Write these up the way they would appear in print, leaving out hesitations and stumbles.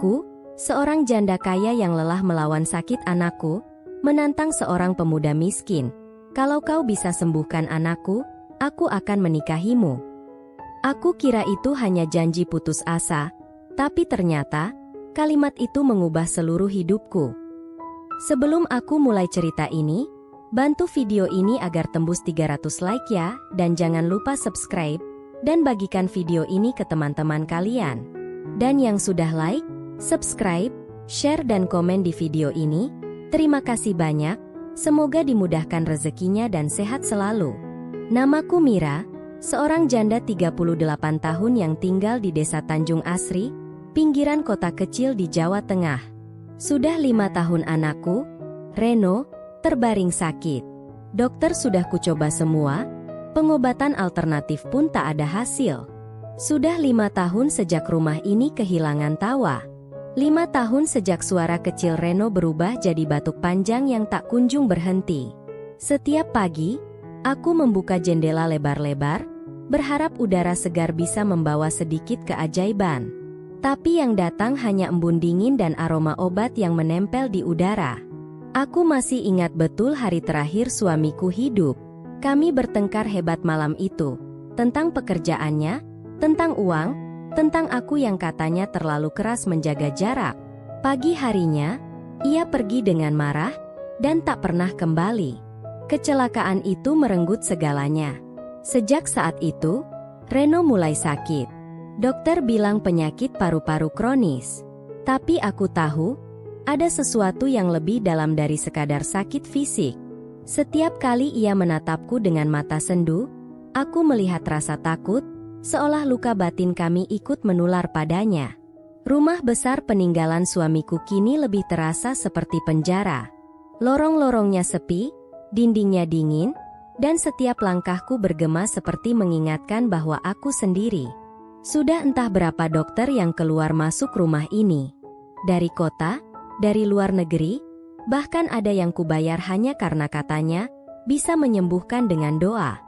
Aku, seorang janda kaya yang lelah melawan sakit anakku, menantang seorang pemuda miskin. Kalau kau bisa sembuhkan anakku, aku akan menikahimu. Aku kira itu hanya janji putus asa, tapi ternyata, kalimat itu mengubah seluruh hidupku. Sebelum aku mulai cerita ini, bantu video ini agar tembus 300 like ya, dan jangan lupa subscribe, dan bagikan video ini ke teman-teman kalian. Dan yang sudah like, subscribe, share dan komen di video ini, terima kasih banyak, semoga dimudahkan rezekinya dan sehat selalu. Namaku Mira, seorang janda 38 tahun yang tinggal di Desa Tanjung Asri, pinggiran kota kecil di Jawa Tengah. Sudah 5 tahun anakku, Reno, terbaring sakit. Dokter sudah kucoba semua, pengobatan alternatif pun tak ada hasil. Sudah 5 tahun sejak rumah ini kehilangan tawa. 5 tahun sejak suara kecil Reno berubah jadi batuk panjang yang tak kunjung berhenti. Setiap pagi, aku membuka jendela lebar-lebar, berharap udara segar bisa membawa sedikit keajaiban. Tapi yang datang hanya embun dingin dan aroma obat yang menempel di udara. Aku masih ingat betul hari terakhir suamiku hidup. Kami bertengkar hebat malam itu. Tentang pekerjaannya, tentang uang, tentang aku yang katanya terlalu keras menjaga jarak. Pagi harinya, ia pergi dengan marah, dan tak pernah kembali. Kecelakaan itu merenggut segalanya. Sejak saat itu, Reno mulai sakit. Dokter bilang penyakit paru-paru kronis. Tapi aku tahu, ada sesuatu yang lebih dalam dari sekadar sakit fisik. Setiap kali ia menatapku dengan mata sendu, aku melihat rasa takut, seolah luka batin kami ikut menular padanya. Rumah besar peninggalan suamiku kini lebih terasa seperti penjara. Lorong-lorongnya sepi, dindingnya dingin, dan setiap langkahku bergema seperti mengingatkan bahwa aku sendiri. Sudah entah berapa dokter yang keluar masuk rumah ini. Dari kota, dari luar negeri, bahkan ada yang kubayar hanya karena katanya bisa menyembuhkan dengan doa.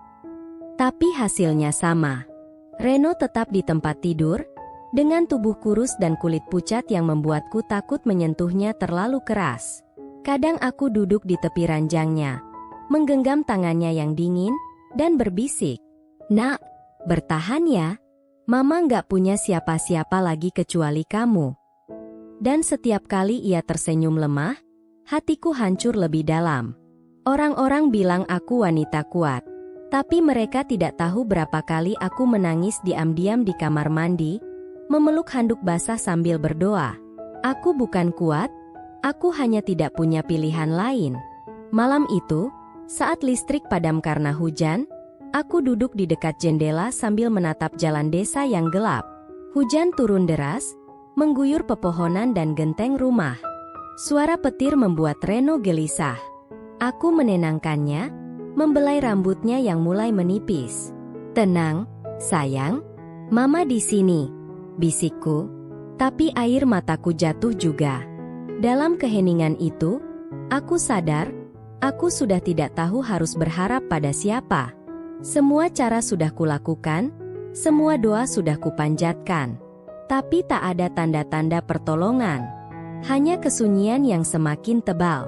Tapi hasilnya sama. Reno tetap di tempat tidur, dengan tubuh kurus dan kulit pucat yang membuatku takut menyentuhnya terlalu keras. Kadang aku duduk di tepi ranjangnya, menggenggam tangannya yang dingin, dan berbisik, "Nak, bertahan ya. Mama nggak punya siapa-siapa lagi kecuali kamu." Dan setiap kali ia tersenyum lemah, hatiku hancur lebih dalam. Orang-orang bilang aku wanita kuat. Tapi mereka tidak tahu berapa kali aku menangis diam-diam di kamar mandi, memeluk handuk basah sambil berdoa. Aku bukan kuat, aku hanya tidak punya pilihan lain. Malam itu, saat listrik padam karena hujan, aku duduk di dekat jendela sambil menatap jalan desa yang gelap. Hujan turun deras, mengguyur pepohonan dan genteng rumah. Suara petir membuat Reno gelisah. Aku menenangkannya, membelai rambutnya yang mulai menipis. "Tenang, sayang. Mama di sini," bisikku. Tapi air mataku jatuh juga. Dalam keheningan itu, aku sadar, aku sudah tidak tahu harus berharap pada siapa. Semua cara sudah kulakukan, semua doa sudah kupanjatkan. Tapi tak ada tanda-tanda pertolongan. Hanya kesunyian yang semakin tebal.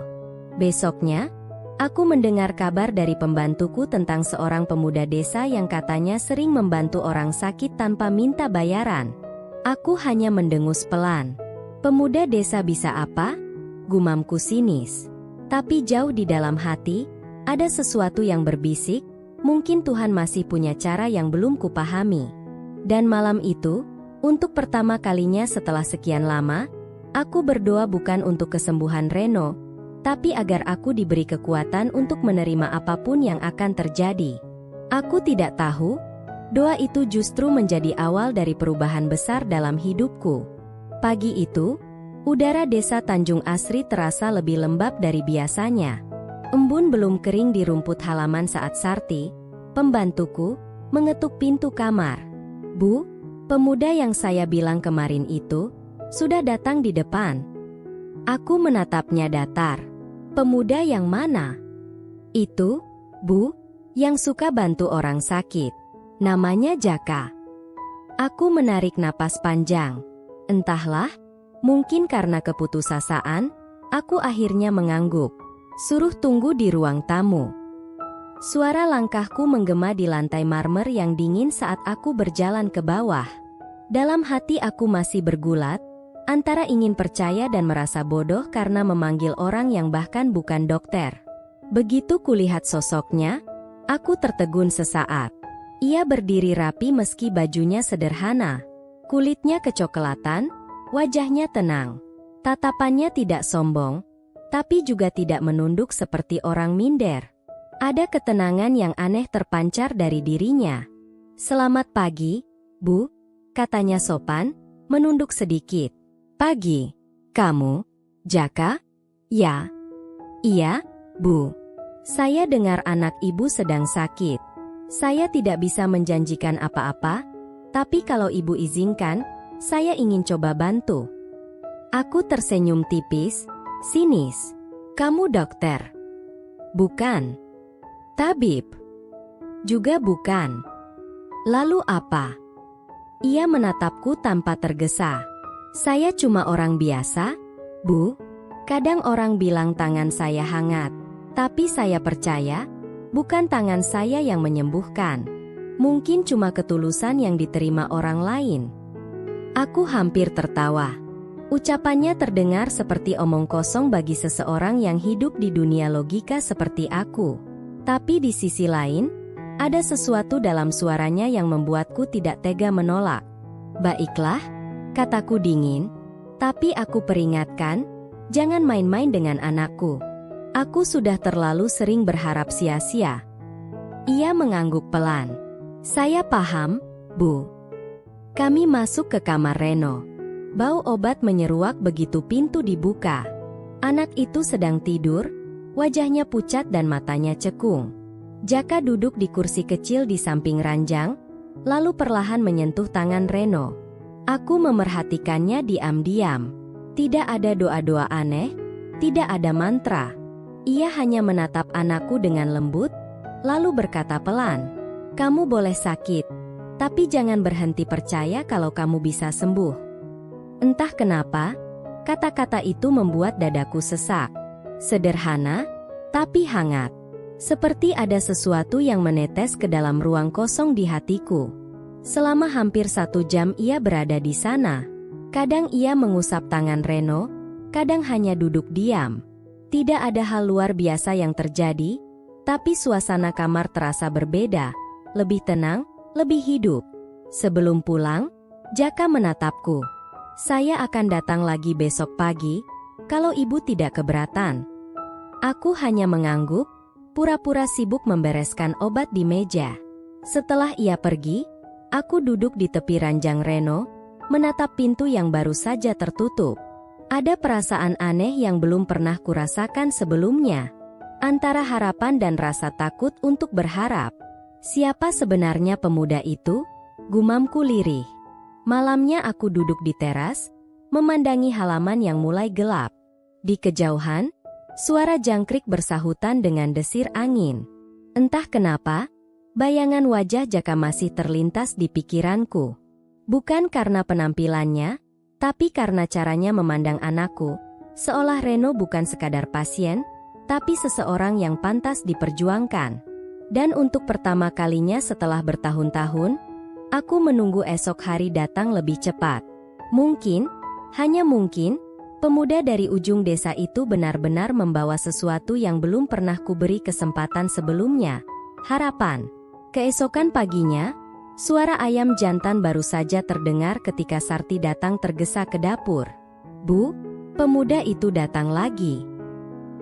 Besoknya, aku mendengar kabar dari pembantuku tentang seorang pemuda desa yang katanya sering membantu orang sakit tanpa minta bayaran. Aku hanya mendengus pelan. Pemuda desa bisa apa? Gumamku sinis. Tapi jauh di dalam hati, ada sesuatu yang berbisik, mungkin Tuhan masih punya cara yang belum kupahami. Dan malam itu, untuk pertama kalinya setelah sekian lama, aku berdoa bukan untuk kesembuhan Reno, tapi agar aku diberi kekuatan untuk menerima apapun yang akan terjadi. Aku tidak tahu, doa itu justru menjadi awal dari perubahan besar dalam hidupku. Pagi itu, udara desa Tanjung Asri terasa lebih lembab dari biasanya. Embun belum kering di rumput halaman saat Sarti, pembantuku, mengetuk pintu kamar. "Bu, pemuda yang saya bilang kemarin itu, sudah datang di depan." Aku menatapnya datar. "Pemuda yang mana?" "Itu, Bu, yang suka bantu orang sakit. Namanya Jaka." Aku menarik napas panjang. Entahlah, Mungkin karena keputusasaan, aku akhirnya mengangguk. Suruh tunggu di ruang tamu. Suara langkahku menggema di lantai marmer yang dingin saat aku berjalan ke bawah. Dalam hati aku masih bergulat, antara ingin percaya dan merasa bodoh karena memanggil orang yang bahkan bukan dokter. Begitu kulihat sosoknya, aku tertegun sesaat. Ia berdiri rapi meski bajunya sederhana. Kulitnya kecoklatan, wajahnya tenang. Tatapannya tidak sombong, tapi juga tidak menunduk seperti orang minder. Ada ketenangan yang aneh terpancar dari dirinya. "Selamat pagi, Bu," katanya sopan, menunduk sedikit. "Pagi. Kamu, Jaka?" "Ya." "Iya, Bu. Saya dengar anak Ibu sedang sakit. Saya tidak bisa menjanjikan apa-apa, tapi kalau Ibu izinkan, saya ingin coba bantu." Aku tersenyum tipis, sinis. "Kamu dokter?" "Bukan." "Tabib?" "Juga bukan." "Lalu apa?" Ia menatapku tanpa tergesa. "Saya cuma orang biasa, Bu. Kadang orang bilang tangan saya hangat, tapi saya percaya, bukan tangan saya yang menyembuhkan. Mungkin cuma ketulusan yang diterima orang lain." Aku hampir tertawa. Ucapannya terdengar seperti omong kosong bagi seseorang yang hidup di dunia logika seperti aku. Tapi di sisi lain, ada sesuatu dalam suaranya yang membuatku tidak tega menolak. "Baiklah," kataku dingin. "Tapi aku peringatkan, jangan main-main dengan anakku. Aku sudah terlalu sering berharap sia-sia." Ia mengangguk pelan. "Saya paham, Bu." Kami masuk ke kamar Reno. Bau obat menyeruak begitu pintu dibuka. Anak itu sedang tidur, wajahnya pucat dan matanya cekung. Jaka duduk di kursi kecil di samping ranjang, lalu perlahan menyentuh tangan Reno. Aku memerhatikannya diam-diam. Tidak ada doa-doa aneh, tidak ada mantra. Ia hanya menatap anakku dengan lembut, lalu berkata pelan, "Kamu boleh sakit, tapi jangan berhenti percaya kalau kamu bisa sembuh." Entah kenapa, kata-kata itu membuat dadaku sesak. Sederhana, tapi hangat. Seperti ada sesuatu yang menetes ke dalam ruang kosong di hatiku. Selama hampir 1 jam ia berada di sana. Kadang ia mengusap tangan Reno, kadang hanya duduk diam. Tidak ada hal luar biasa yang terjadi, tapi suasana kamar terasa berbeda, lebih tenang, lebih hidup. Sebelum pulang, Jaka menatapku. "Saya akan datang lagi besok pagi, kalau Ibu tidak keberatan." Aku hanya mengangguk, pura-pura sibuk membereskan obat di meja. Setelah ia pergi, aku duduk di tepi ranjang Reno, menatap pintu yang baru saja tertutup. Ada perasaan aneh yang belum pernah kurasakan sebelumnya. Antara harapan dan rasa takut untuk berharap. Siapa sebenarnya pemuda itu? Gumamku lirih. Malamnya aku duduk di teras, memandangi halaman yang mulai gelap. Di kejauhan, suara jangkrik bersahutan dengan desir angin. Entah kenapa, bayangan wajah Jaka masih terlintas di pikiranku. Bukan karena penampilannya, tapi karena caranya memandang anakku, seolah Reno bukan sekadar pasien, tapi seseorang yang pantas diperjuangkan. Dan untuk pertama kalinya setelah bertahun-tahun, aku menunggu esok hari datang lebih cepat. Mungkin, hanya mungkin, pemuda dari ujung desa itu benar-benar membawa sesuatu yang belum pernah kuberi kesempatan sebelumnya. Harapan. Keesokan paginya, suara ayam jantan baru saja terdengar ketika Sarti datang tergesa ke dapur. "Bu, pemuda itu datang lagi."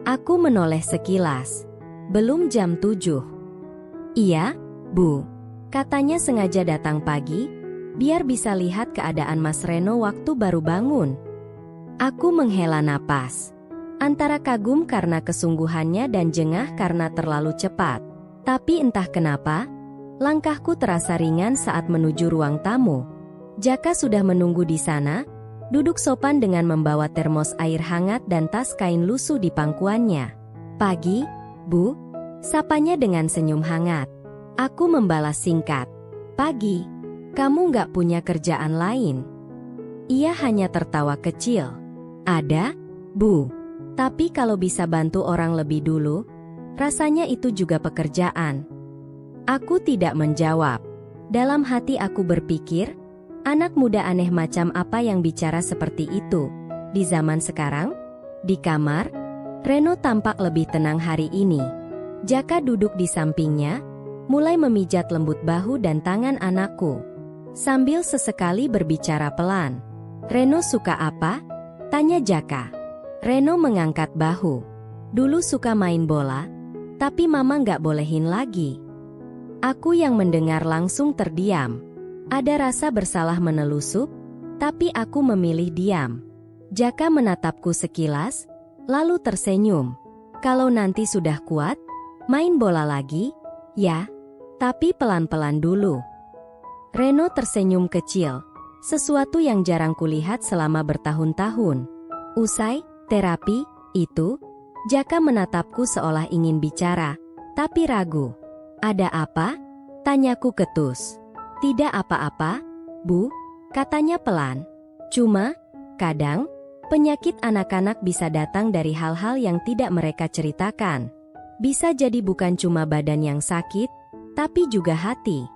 Aku menoleh sekilas. "Belum jam 7. "Iya, Bu. Katanya sengaja datang pagi, biar bisa lihat keadaan Mas Reno waktu baru bangun." Aku menghela napas. Antara kagum karena kesungguhannya dan jengah karena terlalu cepat. Tapi entah kenapa, langkahku terasa ringan saat menuju ruang tamu. Jaka sudah menunggu di sana, duduk sopan dengan membawa termos air hangat dan tas kain lusuh di pangkuannya. "Pagi, Bu," sapanya dengan senyum hangat. Aku membalas singkat. "Pagi. Kamu nggak punya kerjaan lain?" Ia hanya tertawa kecil. Ada, Bu. Tapi kalau bisa bantu orang lebih dulu, rasanya itu juga pekerjaan. Aku tidak menjawab. Dalam hati aku berpikir, anak muda aneh macam apa yang bicara seperti itu. Di zaman sekarang, di kamar, Reno tampak lebih tenang hari ini. Jaka duduk di sampingnya, mulai memijat lembut bahu dan tangan anakku. Sambil sesekali berbicara pelan. "Reno suka apa?" tanya Jaka. Reno mengangkat bahu. "Dulu suka main bola, tapi mama nggak bolehin lagi." Aku yang mendengar langsung terdiam. Ada rasa bersalah menelusup, tapi aku memilih diam. Jaka menatapku sekilas, lalu tersenyum. "Kalau nanti sudah kuat, main bola lagi, ya? Tapi pelan-pelan dulu." Reno tersenyum kecil, sesuatu yang jarang kulihat selama bertahun-tahun. Usai terapi itu, Jaka menatapku seolah ingin bicara, tapi ragu. "Ada apa?" tanyaku ketus. "Tidak apa-apa, Bu," katanya pelan. "Cuma, kadang, penyakit anak-anak bisa datang dari hal-hal yang tidak mereka ceritakan. Bisa jadi bukan cuma badan yang sakit, tapi juga hati."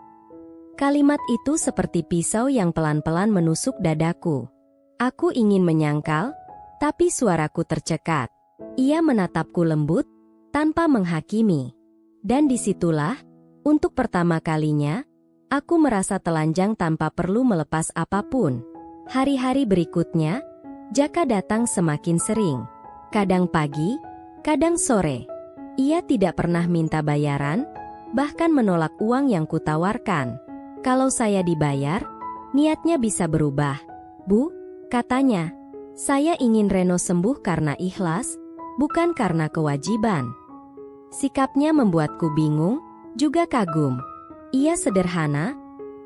Kalimat itu seperti pisau yang pelan-pelan menusuk dadaku. Aku ingin menyangkal, tapi suaraku tercekat. Ia menatapku lembut, tanpa menghakimi. Dan disitulah, untuk pertama kalinya, aku merasa telanjang tanpa perlu melepas apapun. Hari-hari berikutnya, Jaka datang semakin sering. Kadang pagi, kadang sore. Ia tidak pernah minta bayaran, bahkan menolak uang yang kutawarkan. Kalau saya dibayar, niatnya bisa berubah. "Bu," katanya, "saya ingin Reno sembuh karena ikhlas, bukan karena kewajiban." Sikapnya membuatku bingung, juga kagum. Ia sederhana,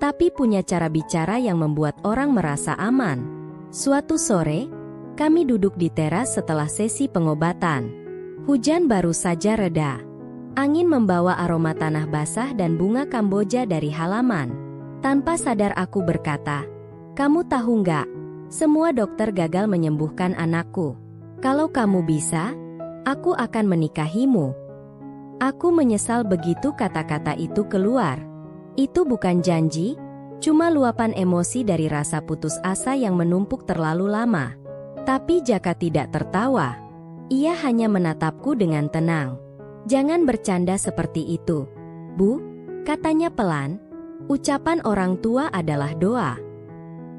tapi punya cara bicara yang membuat orang merasa aman. Suatu sore, kami duduk di teras setelah sesi pengobatan. Hujan baru saja reda. Angin membawa aroma tanah basah dan bunga Kamboja dari halaman. Tanpa sadar aku berkata, "Kamu tahu nggak? Semua dokter gagal menyembuhkan anakku. Kalau kamu bisa, aku akan menikahimu." Aku menyesal begitu kata-kata itu keluar. Itu bukan janji, cuma luapan emosi dari rasa putus asa yang menumpuk terlalu lama. Tapi Jaka tidak tertawa. Ia hanya menatapku dengan tenang. "Jangan bercanda seperti itu, Bu," katanya pelan. "Ucapan orang tua adalah doa."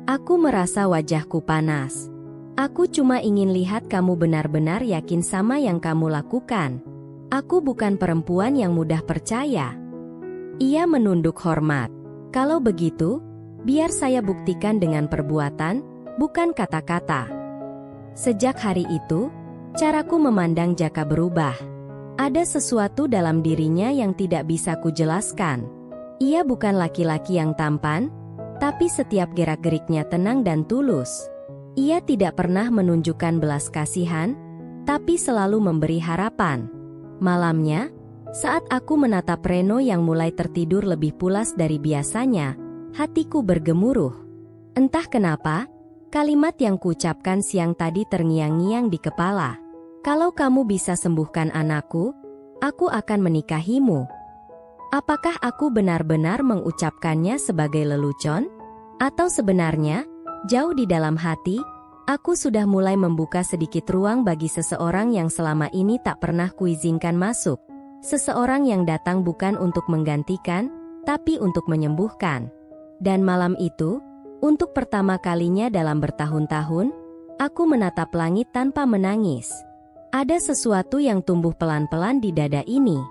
Aku merasa wajahku panas. "Aku cuma ingin lihat kamu benar-benar yakin sama yang kamu lakukan. Aku bukan perempuan yang mudah percaya." Ia menunduk hormat. "Kalau begitu, biar saya buktikan dengan perbuatan, bukan kata-kata." Sejak hari itu, caraku memandang Jaka berubah. Ada sesuatu dalam dirinya yang tidak bisa kujelaskan. Ia bukan laki-laki yang tampan, tapi setiap gerak-geriknya tenang dan tulus. Ia tidak pernah menunjukkan belas kasihan, tapi selalu memberi harapan. Malamnya, saat aku menatap Reno yang mulai tertidur lebih pulas dari biasanya, hatiku bergemuruh. Entah kenapa, kalimat yang kuucapkan siang tadi terngiang-ngiang di kepala. "Kalau kamu bisa sembuhkan anakku, aku akan menikahimu." Apakah aku benar-benar mengucapkannya sebagai lelucon? Atau sebenarnya, jauh di dalam hati, aku sudah mulai membuka sedikit ruang bagi seseorang yang selama ini tak pernah kuizinkan masuk. Seseorang yang datang bukan untuk menggantikan, tapi untuk menyembuhkan. Dan malam itu, untuk pertama kalinya dalam bertahun-tahun, aku menatap langit tanpa menangis. Ada sesuatu yang tumbuh pelan-pelan di dada ini.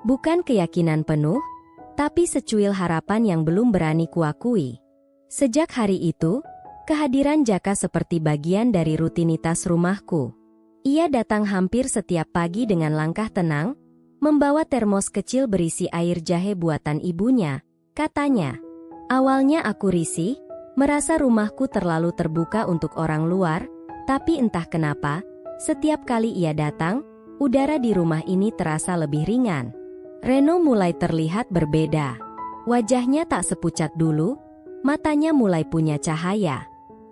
Bukan keyakinan penuh, tapi secuil harapan yang belum berani kuakui. Sejak hari itu, kehadiran Jaka seperti bagian dari rutinitas rumahku. Ia datang hampir setiap pagi dengan langkah tenang, membawa termos kecil berisi air jahe buatan ibunya, katanya. Awalnya aku risih, merasa rumahku terlalu terbuka untuk orang luar, tapi entah kenapa, setiap kali ia datang, udara di rumah ini terasa lebih ringan. Reno mulai terlihat berbeda. Wajahnya tak sepucat dulu, matanya mulai punya cahaya.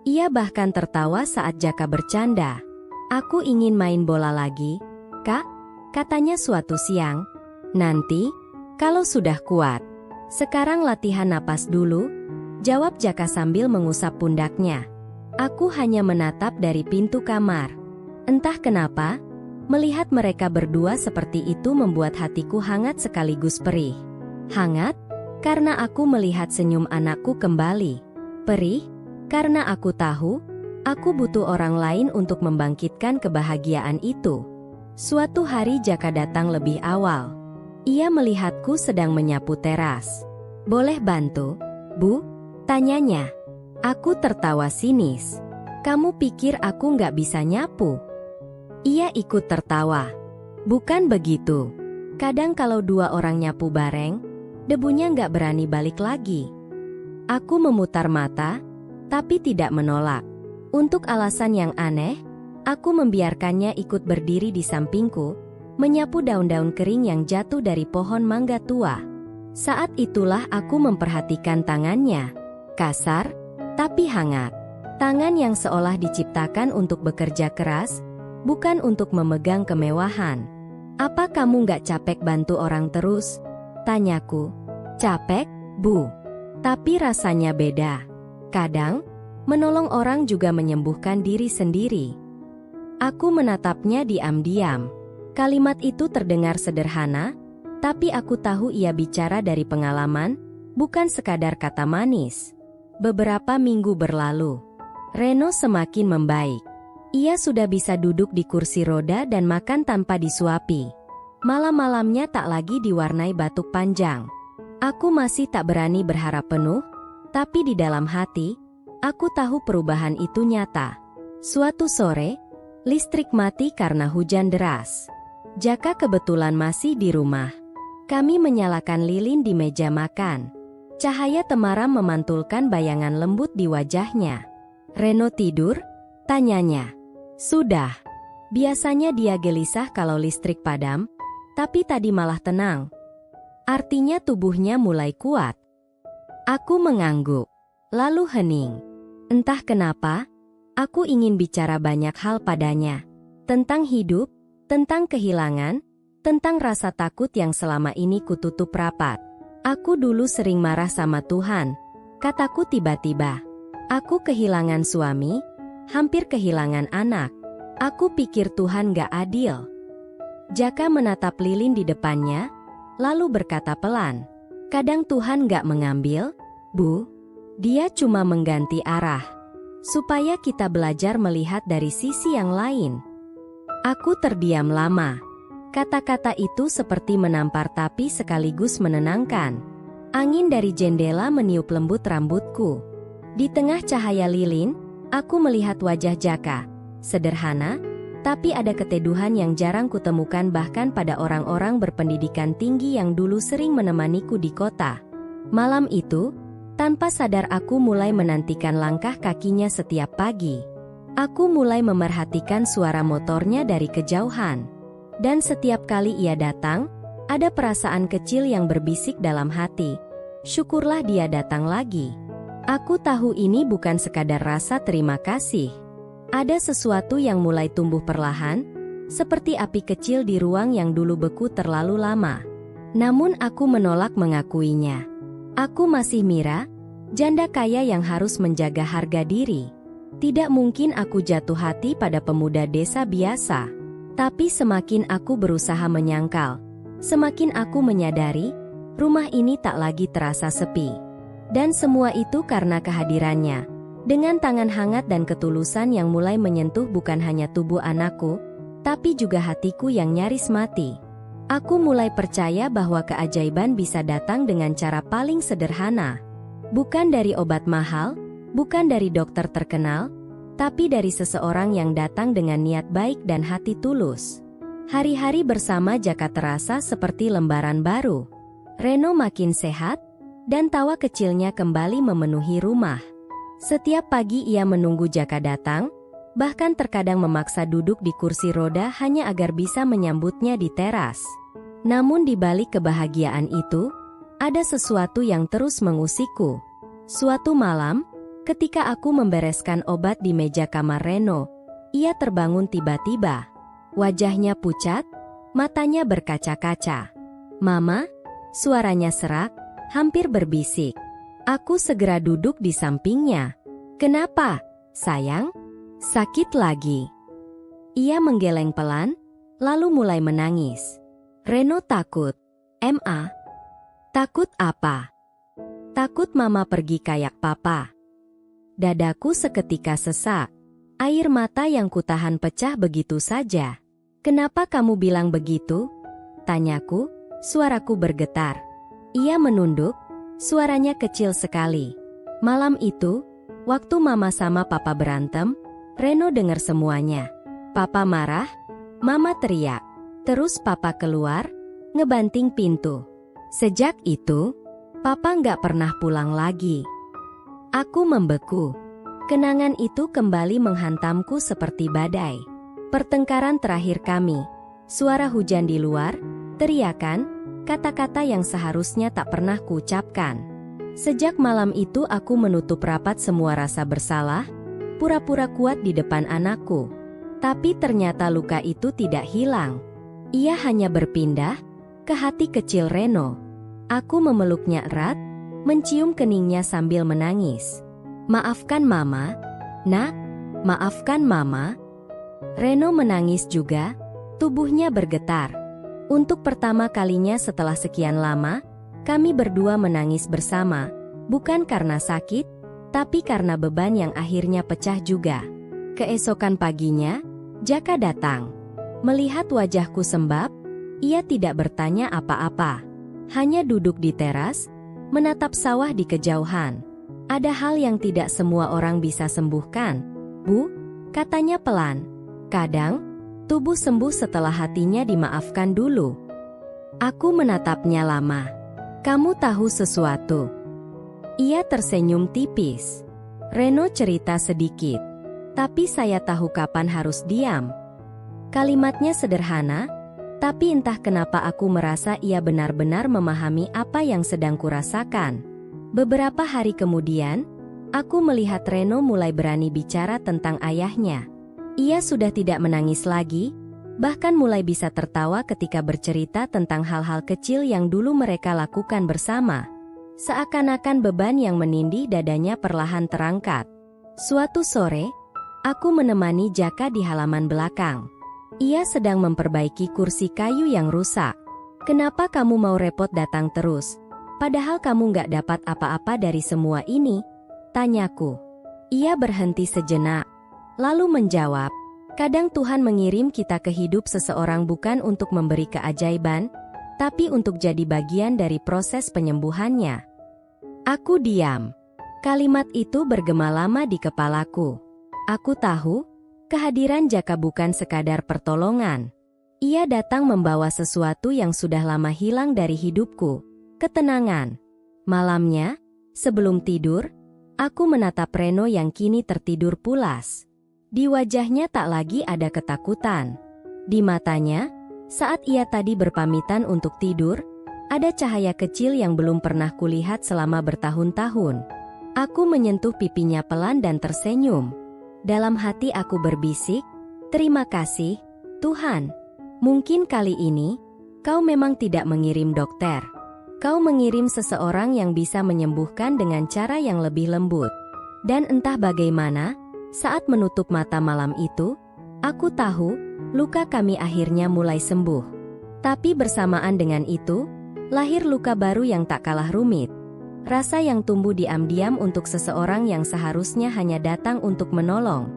Ia bahkan tertawa saat Jaka bercanda. Aku ingin main bola lagi, Kak, katanya suatu siang. Nanti, kalau sudah kuat. Sekarang latihan napas dulu, jawab Jaka sambil mengusap pundaknya. Aku hanya menatap dari pintu kamar. Entah kenapa, melihat mereka berdua seperti itu membuat hatiku hangat sekaligus perih. Hangat, karena aku melihat senyum anakku kembali. Perih, karena aku tahu, aku butuh orang lain untuk membangkitkan kebahagiaan itu. Suatu hari Jaka datang lebih awal. Ia melihatku sedang menyapu teras. Boleh bantu, Bu? Tanyanya. Aku tertawa sinis. Kamu pikir aku nggak bisa nyapu? Ia ikut tertawa. Bukan begitu. Kadang kalau dua orang nyapu bareng, debunya nggak berani balik lagi. Aku memutar mata, tapi tidak menolak. Untuk alasan yang aneh, aku membiarkannya ikut berdiri di sampingku, menyapu daun-daun kering yang jatuh dari pohon mangga tua. Saat itulah aku memperhatikan tangannya. Kasar, tapi hangat. Tangan yang seolah diciptakan untuk bekerja keras, bukan untuk memegang kemewahan. Apa kamu nggak capek bantu orang terus? Tanyaku. Capek, Bu. Tapi rasanya beda. Kadang, menolong orang juga menyembuhkan diri sendiri. Aku menatapnya diam-diam. Kalimat itu terdengar sederhana, tapi aku tahu ia bicara dari pengalaman, bukan sekadar kata manis. Beberapa minggu berlalu. Reno semakin membaik. Ia sudah bisa duduk di kursi roda dan makan tanpa disuapi. Malam-malamnya tak lagi diwarnai batuk panjang. Aku masih tak berani berharap penuh, tapi di dalam hati, aku tahu perubahan itu nyata. Suatu sore, listrik mati karena hujan deras. Jaka kebetulan masih di rumah. Kami menyalakan lilin di meja makan. Cahaya temaram memantulkan bayangan lembut di wajahnya. Reno tidur? Tanyanya. Sudah. Biasanya dia gelisah kalau listrik padam, tapi tadi malah tenang. Artinya tubuhnya mulai kuat. Aku mengangguk, lalu hening. Entah kenapa, aku ingin bicara banyak hal padanya. Tentang hidup, tentang kehilangan, tentang rasa takut yang selama ini kututup rapat. Aku dulu sering marah sama Tuhan, kataku tiba-tiba. Aku kehilangan suami, hampir kehilangan anak. Aku pikir Tuhan gak adil. Jaka menatap lilin di depannya, lalu berkata pelan. Kadang Tuhan gak mengambil, Bu. Dia cuma mengganti arah. Supaya kita belajar melihat dari sisi yang lain. Aku terdiam lama. Kata-kata itu seperti menampar tapi sekaligus menenangkan. Angin dari jendela meniup lembut rambutku. Di tengah cahaya lilin, aku melihat wajah Jaka. Sederhana, tapi ada keteduhan yang jarang kutemukan bahkan pada orang-orang berpendidikan tinggi yang dulu sering menemaniku di kota. Malam itu, tanpa sadar aku mulai menantikan langkah kakinya setiap pagi. Aku mulai memerhatikan suara motornya dari kejauhan. Dan setiap kali ia datang, ada perasaan kecil yang berbisik dalam hati. Syukurlah dia datang lagi. Aku tahu ini bukan sekadar rasa terima kasih. Ada sesuatu yang mulai tumbuh perlahan, seperti api kecil di ruang yang dulu beku terlalu lama. Namun aku menolak mengakuinya. Aku masih Mira, janda kaya yang harus menjaga harga diri. Tidak mungkin aku jatuh hati pada pemuda desa biasa. Tapi semakin aku berusaha menyangkal, semakin aku menyadari, rumah ini tak lagi terasa sepi. Dan semua itu karena kehadirannya. Dengan tangan hangat dan ketulusan yang mulai menyentuh bukan hanya tubuh anakku, tapi juga hatiku yang nyaris mati. Aku mulai percaya bahwa keajaiban bisa datang dengan cara paling sederhana. Bukan dari obat mahal, bukan dari dokter terkenal, tapi dari seseorang yang datang dengan niat baik dan hati tulus. Hari-hari bersama Jaka terasa seperti lembaran baru. Reno makin sehat, dan tawa kecilnya kembali memenuhi rumah. Setiap pagi ia menunggu Jaka datang, bahkan terkadang memaksa duduk di kursi roda hanya agar bisa menyambutnya di teras. Namun di balik kebahagiaan itu, ada sesuatu yang terus mengusikku. Suatu malam, Ketika aku membereskan obat di meja kamar Reno, ia terbangun tiba-tiba. Wajahnya pucat, matanya berkaca-kaca. "Mama?" Suaranya serak, hampir berbisik. Aku segera duduk di sampingnya. "Kenapa, sayang? Sakit lagi?" Ia menggeleng pelan, lalu mulai menangis. "Reno takut." "Ma? Takut apa?" "Takut mama pergi kayak papa." Dadaku seketika sesak. Air mata yang kutahan pecah begitu saja. "Kenapa kamu bilang begitu?" tanyaku, suaraku bergetar. Ia menunduk, suaranya kecil sekali. "Malam itu, waktu mama sama papa berantem, Reno dengar semuanya. Papa marah, mama teriak. Terus papa keluar, ngebanting pintu. Sejak itu, papa nggak pernah pulang lagi." Aku membeku. Kenangan itu kembali menghantamku seperti badai. Pertengkaran terakhir kami, suara hujan di luar, teriakan, kata-kata yang seharusnya tak pernah kuucapkan. Sejak malam itu aku menutup rapat semua rasa bersalah, pura-pura kuat di depan anakku. Tapi ternyata luka itu tidak hilang. Ia hanya berpindah ke hati kecil Reno. Aku memeluknya erat, mencium keningnya sambil menangis. "Maafkan mama, nak, maafkan mama." Reno menangis juga, tubuhnya bergetar. Untuk pertama kalinya setelah sekian lama, kami berdua menangis bersama, bukan karena sakit, tapi karena beban yang akhirnya pecah juga. Keesokan paginya, Jaka datang. Melihat wajahku sembab, ia tidak bertanya apa-apa. Hanya duduk di teras, menatap sawah di kejauhan. "Ada hal yang tidak semua orang bisa sembuhkan, Bu," katanya pelan. "Kadang, tubuh sembuh setelah hatinya dimaafkan dulu." Aku menatapnya lama. "Kamu tahu sesuatu?" Ia tersenyum tipis. "Reno cerita sedikit, tapi saya tahu kapan harus diam." Kalimatnya sederhana, tapi entah kenapa aku merasa ia benar-benar memahami apa yang sedang kurasakan. Beberapa hari kemudian, aku melihat Reno mulai berani bicara tentang ayahnya. Ia sudah tidak menangis lagi, bahkan mulai bisa tertawa ketika bercerita tentang hal-hal kecil yang dulu mereka lakukan bersama. Seakan-akan beban yang menindih dadanya perlahan terangkat. Suatu sore, aku menemani Jaka di halaman belakang. Ia sedang memperbaiki kursi kayu yang rusak. "Kenapa kamu mau repot datang terus? Padahal kamu nggak dapat apa-apa dari semua ini?" tanyaku. Ia berhenti sejenak, lalu menjawab, "Kadang Tuhan mengirim kita ke hidup seseorang bukan untuk memberi keajaiban, tapi untuk jadi bagian dari proses penyembuhannya." Aku diam. Kalimat itu bergema lama di kepalaku. Aku tahu, kehadiran Jaka bukan sekadar pertolongan. Ia datang membawa sesuatu yang sudah lama hilang dari hidupku, ketenangan. Malamnya, sebelum tidur, aku menatap Reno yang kini tertidur pulas. Di wajahnya tak lagi ada ketakutan. Di matanya, saat ia tadi berpamitan untuk tidur, ada cahaya kecil yang belum pernah kulihat selama bertahun-tahun. Aku menyentuh pipinya pelan dan tersenyum. Dalam hati aku berbisik, "Terima kasih, Tuhan. Mungkin kali ini, Kau memang tidak mengirim dokter. Kau mengirim seseorang yang bisa menyembuhkan dengan cara yang lebih lembut." Dan entah bagaimana, saat menutup mata malam itu, aku tahu, luka kami akhirnya mulai sembuh. Tapi bersamaan dengan itu, lahir luka baru yang tak kalah rumit. Rasa yang tumbuh diam-diam untuk seseorang yang seharusnya hanya datang untuk menolong.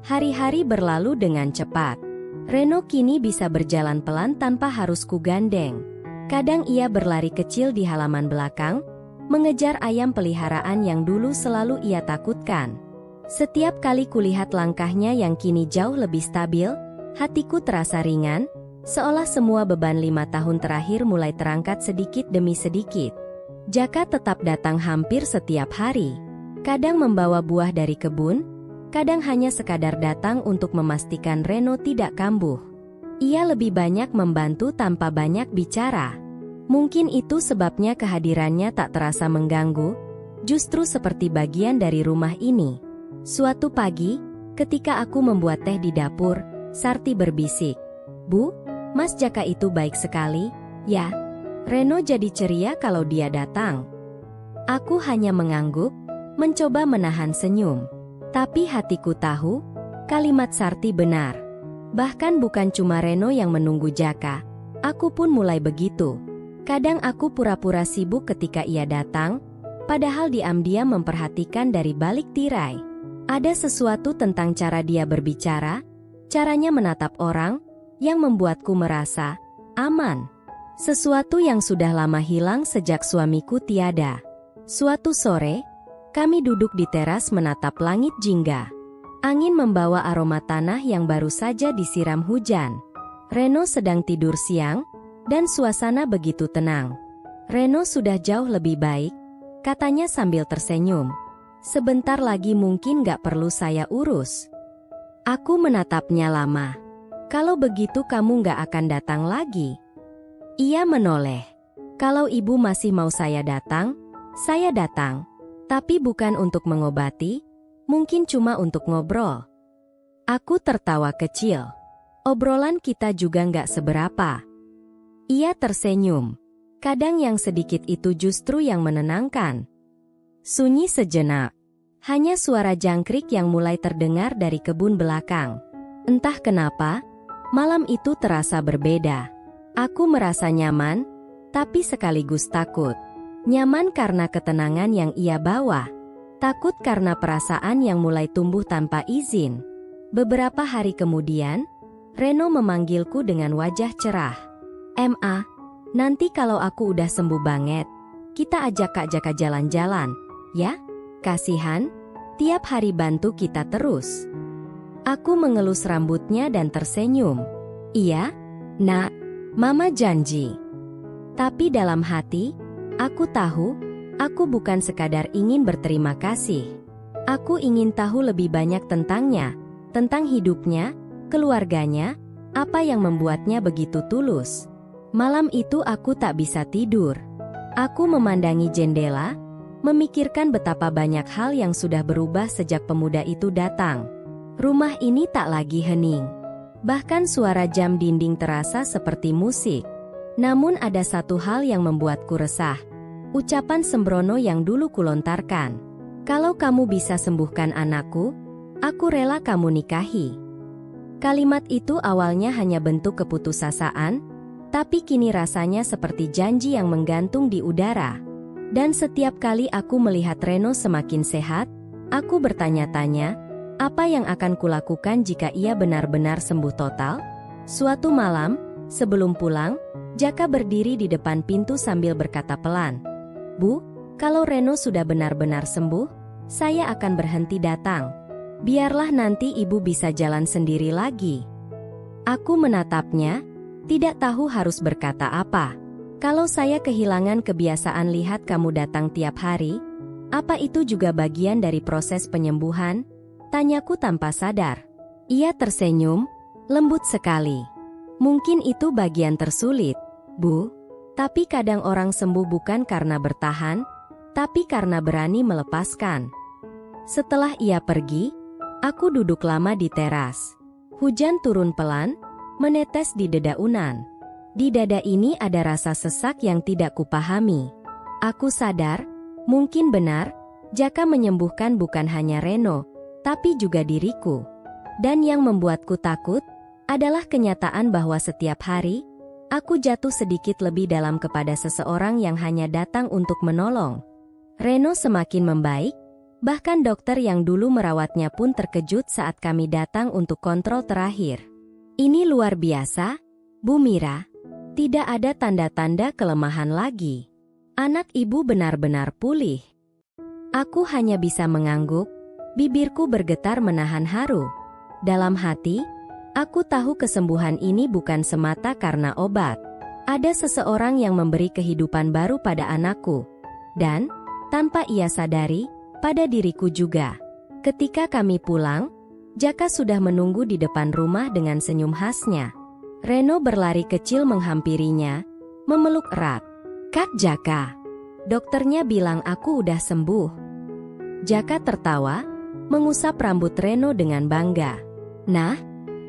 Hari-hari berlalu dengan cepat. Reno kini bisa berjalan pelan tanpa harus kugandeng. Kadang ia berlari kecil di halaman belakang, mengejar ayam peliharaan yang dulu selalu ia takutkan. Setiap kali kulihat langkahnya yang kini jauh lebih stabil, hatiku terasa ringan, seolah semua beban 5 tahun terakhir mulai terangkat sedikit demi sedikit. Jaka tetap datang hampir setiap hari. Kadang membawa buah dari kebun, kadang hanya sekadar datang untuk memastikan Reno tidak kambuh. Ia lebih banyak membantu tanpa banyak bicara. Mungkin itu sebabnya kehadirannya tak terasa mengganggu, justru seperti bagian dari rumah ini. Suatu pagi, ketika aku membuat teh di dapur, Sarti berbisik, "Bu, Mas Jaka itu baik sekali, ya." Reno jadi ceria kalau dia datang. Aku hanya mengangguk, mencoba menahan senyum. Tapi hatiku tahu, kalimat Sarti benar. Bahkan bukan cuma Reno yang menunggu Jaka, aku pun mulai begitu. Kadang aku pura-pura sibuk ketika ia datang, padahal diam-diam memperhatikan dari balik tirai. Ada sesuatu tentang cara dia berbicara, caranya menatap orang, yang membuatku merasa aman. Sesuatu yang sudah lama hilang sejak suamiku tiada. Suatu sore, kami duduk di teras menatap langit jingga. Angin membawa aroma tanah yang baru saja disiram hujan. Reno sedang tidur siang, dan suasana begitu tenang. "Reno sudah jauh lebih baik," katanya sambil tersenyum. "Sebentar lagi mungkin gak perlu saya urus." Aku menatapnya lama. "Kalau begitu kamu gak akan datang lagi?" Ia menoleh. "Kalau ibu masih mau saya datang, saya datang. Tapi bukan untuk mengobati, mungkin cuma untuk ngobrol." Aku tertawa kecil. "Obrolan kita juga gak seberapa." Ia tersenyum. Kadang yang sedikit itu justru yang menenangkan. Sunyi sejenak. Hanya suara jangkrik yang mulai terdengar dari kebun belakang. Entah kenapa, malam itu terasa berbeda. Aku merasa nyaman, tapi sekaligus takut. Nyaman karena ketenangan yang ia bawa. Takut karena perasaan yang mulai tumbuh tanpa izin. Beberapa hari kemudian, Reno memanggilku dengan wajah cerah. "Ma, nanti kalau aku udah sembuh banget, kita ajak Kak Jaka jalan-jalan, ya? Kasihan, tiap hari bantu kita terus." Aku mengelus rambutnya dan tersenyum. "Iya, Nak, Mama janji." Tapi dalam hati, aku tahu, aku bukan sekadar ingin berterima kasih. Aku ingin tahu lebih banyak tentangnya, tentang hidupnya, keluarganya, apa yang membuatnya begitu tulus. Malam itu aku tak bisa tidur. Aku memandangi jendela, memikirkan betapa banyak hal yang sudah berubah sejak pemuda itu datang. Rumah ini tak lagi hening. Bahkan suara jam dinding terasa seperti musik. Namun ada satu hal yang membuatku resah. Ucapan sembrono yang dulu kulontarkan. "Kalau kamu bisa sembuhkan anakku, aku rela kamu nikahi." Kalimat itu awalnya hanya bentuk keputusasaan, tapi kini rasanya seperti janji yang menggantung di udara. Dan setiap kali aku melihat Reno semakin sehat, aku bertanya-tanya, apa yang akan kulakukan jika ia benar-benar sembuh total? Suatu malam, sebelum pulang, Jaka berdiri di depan pintu sambil berkata pelan, "Bu, kalau Reno sudah benar-benar sembuh, saya akan berhenti datang. Biarlah nanti ibu bisa jalan sendiri lagi." Aku menatapnya, tidak tahu harus berkata apa. "Kalau saya kehilangan kebiasaan lihat kamu datang tiap hari, apa itu juga bagian dari proses penyembuhan?" Tanyaku tanpa sadar. Ia tersenyum, lembut sekali. "Mungkin itu bagian tersulit, Bu. Tapi kadang orang sembuh bukan karena bertahan, tapi karena berani melepaskan." Setelah ia pergi, aku duduk lama di teras. Hujan turun pelan, menetes di dedaunan. Di dada ini ada rasa sesak yang tidak kupahami. Aku sadar, mungkin benar, Jaka menyembuhkan bukan hanya Reno, tapi juga diriku. Dan yang membuatku takut, adalah kenyataan bahwa setiap hari, aku jatuh sedikit lebih dalam kepada seseorang yang hanya datang untuk menolong. Reno semakin membaik, bahkan dokter yang dulu merawatnya pun terkejut saat kami datang untuk kontrol terakhir. "Ini luar biasa, Bu Mira. Tidak ada tanda-tanda kelemahan lagi. Anak ibu benar-benar pulih." Aku hanya bisa mengangguk, bibirku bergetar menahan haru. Dalam hati, aku tahu kesembuhan ini bukan semata karena obat. Ada seseorang yang memberi kehidupan baru pada anakku. Dan, tanpa ia sadari, pada diriku juga. Ketika kami pulang, Jaka sudah menunggu di depan rumah dengan senyum khasnya. Reno berlari kecil menghampirinya, memeluk erat. "Kak Jaka, Dokternya bilang aku udah sembuh. Jaka tertawa, mengusap rambut Reno dengan bangga. Nah,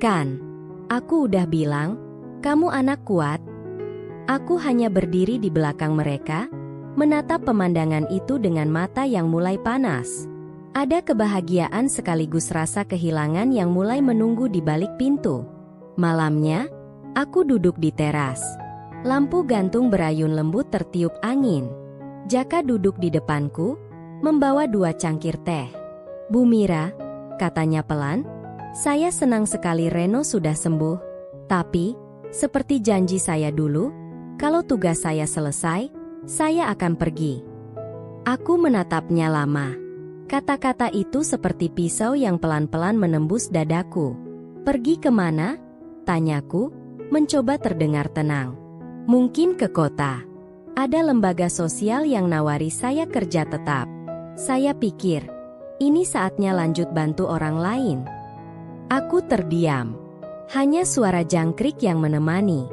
kan, aku udah bilang, kamu anak kuat. Aku hanya berdiri di belakang mereka, menatap pemandangan itu dengan mata yang mulai panas. Ada kebahagiaan sekaligus rasa kehilangan yang mulai menunggu di balik pintu. Malamnya, aku duduk di teras. Lampu gantung berayun lembut tertiup angin. Jaka duduk di depanku, membawa 2 cangkir teh. Bu Mira, katanya pelan, saya senang sekali Reno sudah sembuh. Tapi, seperti janji saya dulu, kalau tugas saya selesai, saya akan pergi. Aku menatapnya lama. Kata-kata itu seperti pisau yang pelan-pelan menembus dadaku. Pergi kemana? Tanyaku, mencoba terdengar tenang. Mungkin ke kota. Ada lembaga sosial yang nawari saya kerja tetap. Saya pikir, ini saatnya lanjut bantu orang lain. Aku terdiam. Hanya suara jangkrik yang menemani.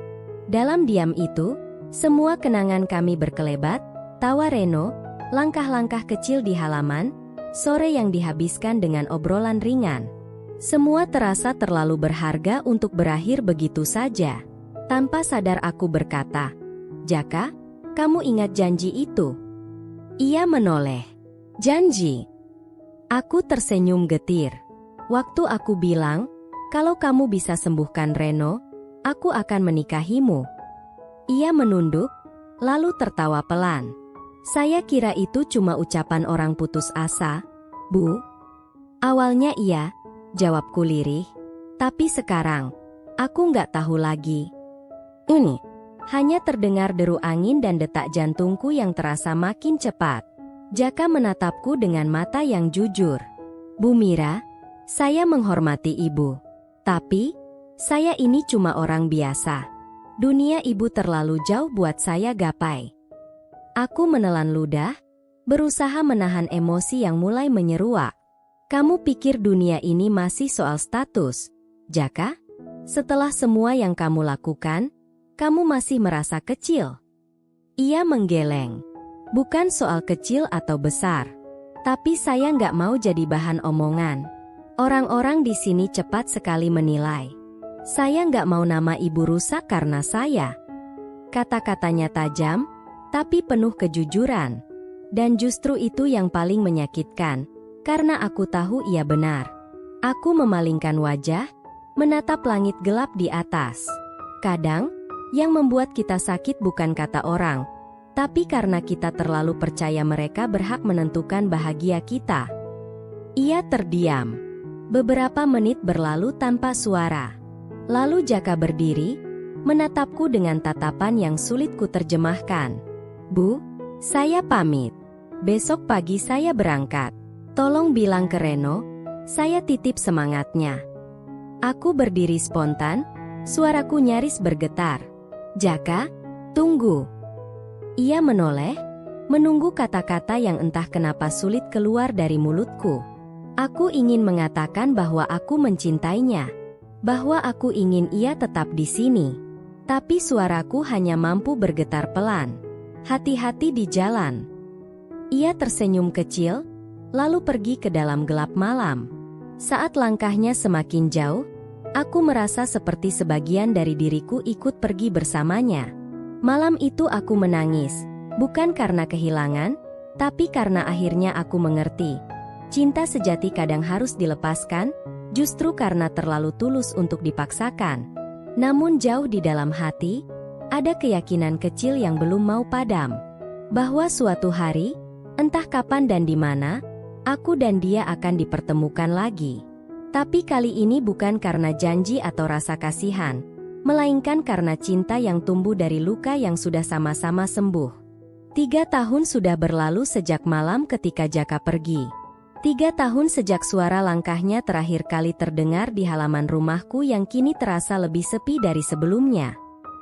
Dalam diam itu, semua kenangan kami berkelebat, tawa Reno, langkah-langkah kecil di halaman, sore yang dihabiskan dengan obrolan ringan. Semua terasa terlalu berharga untuk berakhir begitu saja. Tanpa sadar aku berkata, Jaka, kamu ingat janji itu? Ia menoleh. Janji? Aku tersenyum getir. Waktu aku bilang, kalau kamu bisa sembuhkan Reno, aku akan menikahimu. Ia menunduk, lalu tertawa pelan. Saya kira itu cuma ucapan orang putus asa, Bu. Awalnya iya, jawabku lirih. Tapi sekarang, aku nggak tahu lagi. Ini, hanya terdengar deru angin dan detak jantungku yang terasa makin cepat. Jaka menatapku dengan mata yang jujur. Bu Mira, saya menghormati ibu. Tapi, saya ini cuma orang biasa. Dunia ibu terlalu jauh buat saya gapai. Aku menelan ludah, berusaha menahan emosi yang mulai menyeruak. Kamu pikir dunia ini masih soal status, Jaka? Setelah semua yang kamu lakukan, kamu masih merasa kecil. Ia menggeleng. Bukan soal kecil atau besar. Tapi saya nggak mau jadi bahan omongan. Orang-orang di sini cepat sekali menilai. Saya nggak mau nama ibu rusak karena saya. Kata-katanya tajam, tapi penuh kejujuran. Dan justru itu yang paling menyakitkan, karena aku tahu ia benar. Aku memalingkan wajah, menatap langit gelap di atas. Kadang, yang membuat kita sakit bukan kata orang, tapi karena kita terlalu percaya mereka berhak menentukan bahagia kita. Ia terdiam. Beberapa menit berlalu tanpa suara. Lalu Jaka berdiri, menatapku dengan tatapan yang sulit kuterjemahkan. Bu, saya pamit. Besok pagi saya berangkat. Tolong bilang ke Reno, saya titip semangatnya. Aku berdiri spontan, suaraku nyaris bergetar. Jaka, tunggu. Ia menoleh, menunggu kata-kata yang entah kenapa sulit keluar dari mulutku. Aku ingin mengatakan bahwa aku mencintainya, bahwa aku ingin ia tetap di sini. Tapi suaraku hanya mampu bergetar pelan. Hati-hati di jalan. Ia tersenyum kecil, lalu pergi ke dalam gelap malam. Saat langkahnya semakin jauh, aku merasa seperti sebagian dari diriku ikut pergi bersamanya. Malam itu aku menangis, bukan karena kehilangan, tapi karena akhirnya aku mengerti. Cinta sejati kadang harus dilepaskan, justru karena terlalu tulus untuk dipaksakan. Namun jauh di dalam hati, ada keyakinan kecil yang belum mau padam. Bahwa suatu hari, entah kapan dan di mana, aku dan dia akan dipertemukan lagi. Tapi kali ini bukan karena janji atau rasa kasihan, melainkan karena cinta yang tumbuh dari luka yang sudah sama-sama sembuh. 3 tahun sudah berlalu sejak malam ketika Jaka pergi. 3 tahun sejak suara langkahnya terakhir kali terdengar di halaman rumahku yang kini terasa lebih sepi dari sebelumnya.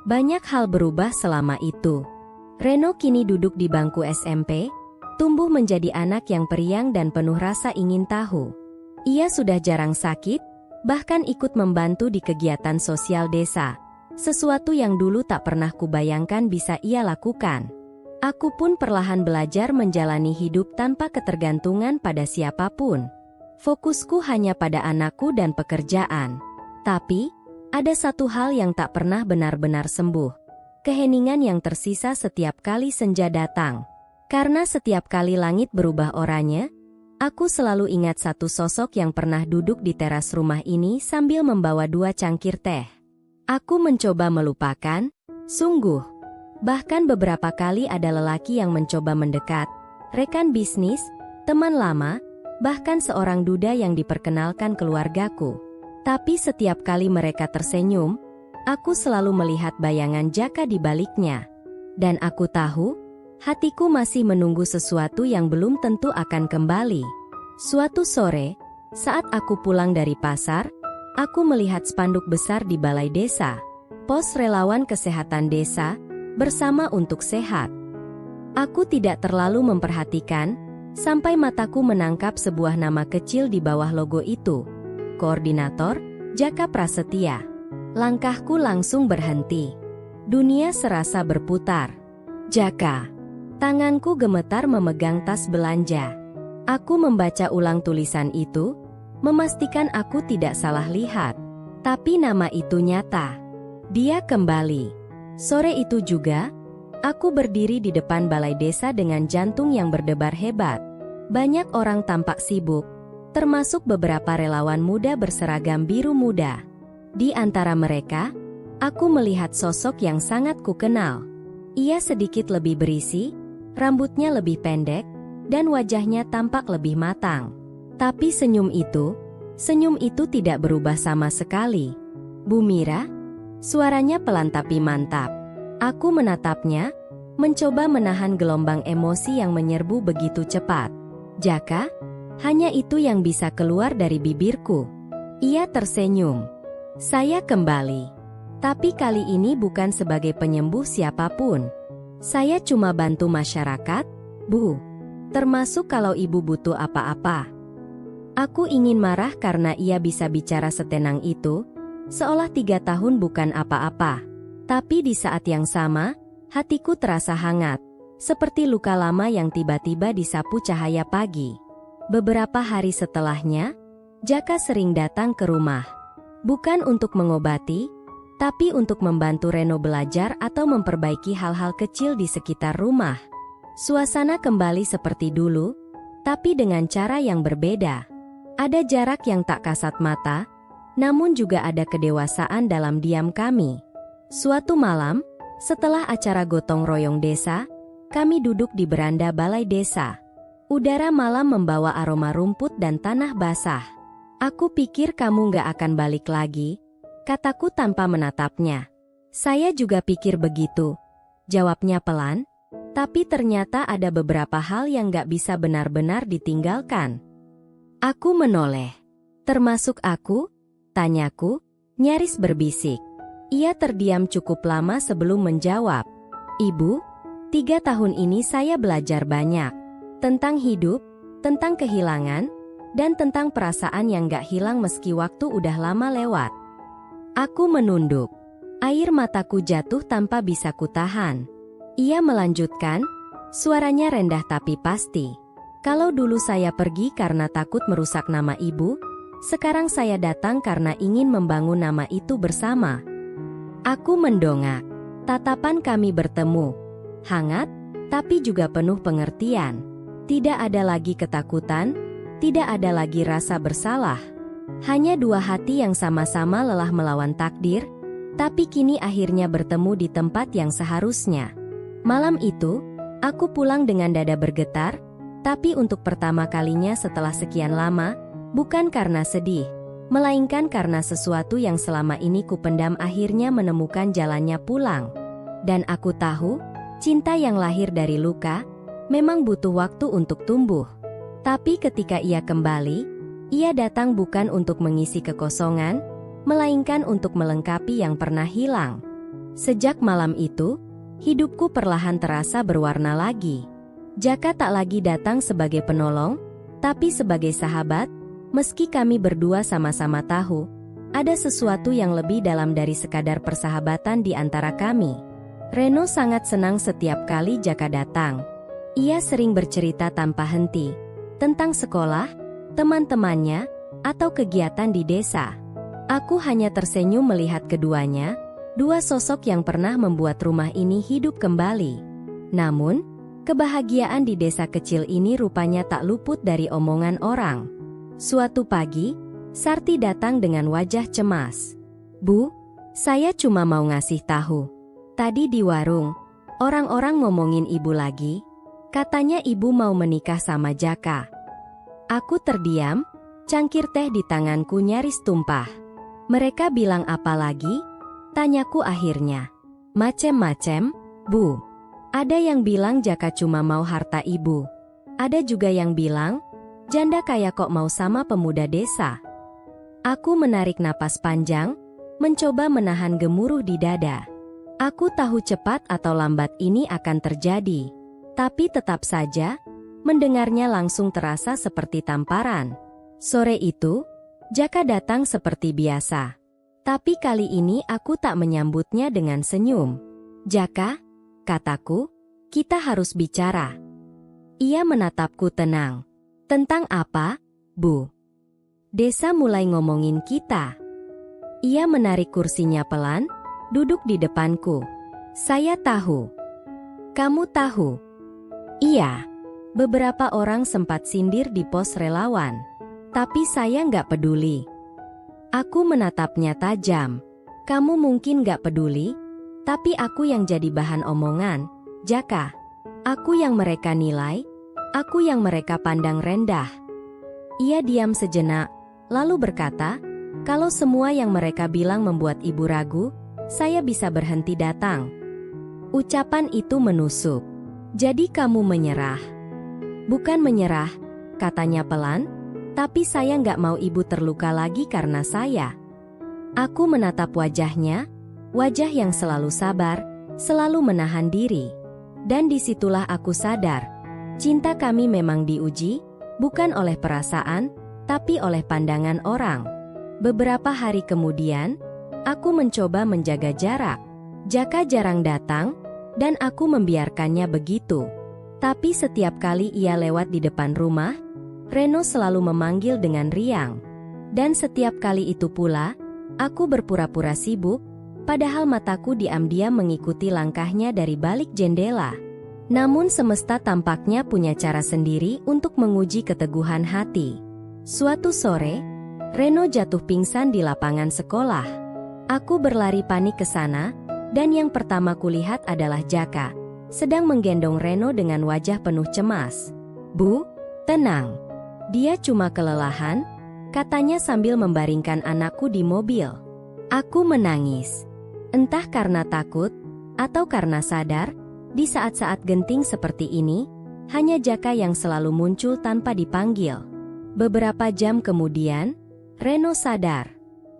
Banyak hal berubah selama itu. Reno kini duduk di bangku SMP, tumbuh menjadi anak yang periang dan penuh rasa ingin tahu. Ia sudah jarang sakit, bahkan ikut membantu di kegiatan sosial desa, sesuatu yang dulu tak pernah kubayangkan bisa ia lakukan. Aku pun perlahan belajar menjalani hidup tanpa ketergantungan pada siapapun. Fokusku hanya pada anakku dan pekerjaan. Tapi, ada satu hal yang tak pernah benar-benar sembuh. Keheningan yang tersisa setiap kali senja datang. Karena setiap kali langit berubah oranye, aku selalu ingat satu sosok yang pernah duduk di teras rumah ini sambil membawa 2 cangkir teh. Aku mencoba melupakan, sungguh. Bahkan beberapa kali ada lelaki yang mencoba mendekat, rekan bisnis, teman lama, bahkan seorang duda yang diperkenalkan keluargaku. Tapi setiap kali mereka tersenyum, aku selalu melihat bayangan Jaka di baliknya. Dan aku tahu, hatiku masih menunggu sesuatu yang belum tentu akan kembali. Suatu sore, saat aku pulang dari pasar, aku melihat spanduk besar di balai desa. Pos relawan kesehatan desa, bersama untuk sehat. Aku tidak terlalu memperhatikan, sampai mataku menangkap sebuah nama kecil di bawah logo itu. Koordinator, Jaka Prasetya. Langkahku langsung berhenti. Dunia serasa berputar. Jaka. Tanganku gemetar memegang tas belanja. Aku membaca ulang tulisan itu, memastikan aku tidak salah lihat. Tapi nama itu nyata. Dia kembali. Sore itu juga, aku berdiri di depan balai desa dengan jantung yang berdebar hebat. Banyak orang tampak sibuk, termasuk beberapa relawan muda berseragam biru muda. Di antara mereka, aku melihat sosok yang sangat kukenal. Ia sedikit lebih berisi, rambutnya lebih pendek, dan wajahnya tampak lebih matang. Tapi senyum itu tidak berubah sama sekali. Bu Mira? Suaranya pelan tapi mantap. Aku menatapnya, mencoba menahan gelombang emosi yang menyerbu begitu cepat. Jaka, hanya itu yang bisa keluar dari bibirku. Ia tersenyum. Saya kembali. Tapi kali ini bukan sebagai penyembuh siapapun. Saya cuma bantu masyarakat, Bu. Termasuk kalau ibu butuh apa-apa. Aku ingin marah karena ia bisa bicara setenang itu, seolah 3 tahun bukan apa-apa. Tapi di saat yang sama, hatiku terasa hangat, seperti luka lama yang tiba-tiba disapu cahaya pagi. Beberapa hari setelahnya, Jaka sering datang ke rumah. Bukan untuk mengobati, tapi untuk membantu Reno belajar atau memperbaiki hal-hal kecil di sekitar rumah. Suasana kembali seperti dulu, tapi dengan cara yang berbeda. Ada jarak yang tak kasat mata, namun juga ada kedewasaan dalam diam kami. Suatu malam, setelah acara gotong royong desa, kami duduk di beranda balai desa. Udara malam membawa aroma rumput dan tanah basah. Aku pikir kamu gak akan balik lagi, kataku tanpa menatapnya. Saya juga pikir begitu, jawabnya pelan, tapi ternyata ada beberapa hal yang gak bisa benar-benar ditinggalkan. Aku menoleh. Termasuk aku? Tanyaku, nyaris berbisik. Ia terdiam cukup lama sebelum menjawab. Ibu, 3 tahun ini saya belajar banyak. Tentang hidup, tentang kehilangan, dan tentang perasaan yang gak hilang meski waktu udah lama lewat. Aku menunduk. Air mataku jatuh tanpa bisa kutahan. Ia melanjutkan, suaranya rendah tapi pasti. Kalau dulu saya pergi karena takut merusak nama ibu, sekarang saya datang karena ingin membangun nama itu bersama. Aku mendongak. Tatapan kami bertemu. Hangat, tapi juga penuh pengertian. Tidak ada lagi ketakutan, tidak ada lagi rasa bersalah. Hanya 2 hati yang sama-sama lelah melawan takdir, tapi kini akhirnya bertemu di tempat yang seharusnya. Malam itu, aku pulang dengan dada bergetar, tapi untuk pertama kalinya setelah sekian lama, bukan karena sedih, melainkan karena sesuatu yang selama ini kupendam akhirnya menemukan jalannya pulang. Dan aku tahu, cinta yang lahir dari luka, memang butuh waktu untuk tumbuh. Tapi ketika ia kembali, ia datang bukan untuk mengisi kekosongan, melainkan untuk melengkapi yang pernah hilang. Sejak malam itu, hidupku perlahan terasa berwarna lagi. Jaka tak lagi datang sebagai penolong, tapi sebagai sahabat. Meski kami berdua sama-sama tahu, ada sesuatu yang lebih dalam dari sekadar persahabatan di antara kami. Reno sangat senang setiap kali Jaka datang. Ia sering bercerita tanpa henti tentang sekolah, teman-temannya, atau kegiatan di desa. Aku hanya tersenyum melihat keduanya, dua sosok yang pernah membuat rumah ini hidup kembali. Namun, kebahagiaan di desa kecil ini rupanya tak luput dari omongan orang. Suatu pagi, Sarti datang dengan wajah cemas. "Bu, saya cuma mau ngasih tahu. Tadi di warung, orang-orang ngomongin ibu lagi. Katanya ibu mau menikah sama Jaka." Aku terdiam, cangkir teh di tanganku nyaris tumpah. "Mereka bilang apa lagi?" tanyaku akhirnya. "Macem-macem, Bu. Ada yang bilang Jaka cuma mau harta ibu. Ada juga yang bilang, janda kaya kok mau sama pemuda desa." Aku menarik napas panjang, mencoba menahan gemuruh di dada. Aku tahu cepat atau lambat ini akan terjadi. Tapi tetap saja, mendengarnya langsung terasa seperti tamparan. Sore itu, Jaka datang seperti biasa. Tapi kali ini aku tak menyambutnya dengan senyum. "Jaka," kataku, "kita harus bicara." Ia menatapku tenang. "Tentang apa, Bu?" "Desa mulai ngomongin kita." Ia menarik kursinya pelan, duduk di depanku. "Saya tahu." "Kamu tahu?" "Iya. Beberapa orang sempat sindir di pos relawan. Tapi saya nggak peduli." Aku menatapnya tajam. "Kamu mungkin nggak peduli, tapi aku yang jadi bahan omongan, Jaka. Aku yang mereka nilai, aku yang mereka pandang rendah." Ia diam sejenak, lalu berkata, "Kalau semua yang mereka bilang membuat ibu ragu, saya bisa berhenti datang." Ucapan itu menusuk. "Jadi kamu menyerah?" "Bukan menyerah," katanya pelan, "tapi saya nggak mau ibu terluka lagi karena saya." Aku menatap wajahnya, wajah yang selalu sabar, selalu menahan diri. Dan disitulah aku sadar, cinta kami memang diuji, bukan oleh perasaan, tapi oleh pandangan orang. Beberapa hari kemudian, aku mencoba menjaga jarak. Jaka jarang datang, dan aku membiarkannya begitu. Tapi setiap kali ia lewat di depan rumah, Reno selalu memanggil dengan riang. Dan setiap kali itu pula, aku berpura-pura sibuk, padahal mataku diam-diam mengikuti langkahnya dari balik jendela. Namun semesta tampaknya punya cara sendiri untuk menguji keteguhan hati. Suatu sore, Reno jatuh pingsan di lapangan sekolah. Aku berlari panik ke sana, dan yang pertama kulihat adalah Jaka, sedang menggendong Reno dengan wajah penuh cemas. "Bu, tenang. Dia cuma kelelahan," katanya sambil membaringkan anakku di mobil. Aku menangis. Entah karena takut, atau karena sadar, di saat-saat genting seperti ini, hanya Jaka yang selalu muncul tanpa dipanggil. Beberapa jam kemudian, Reno sadar.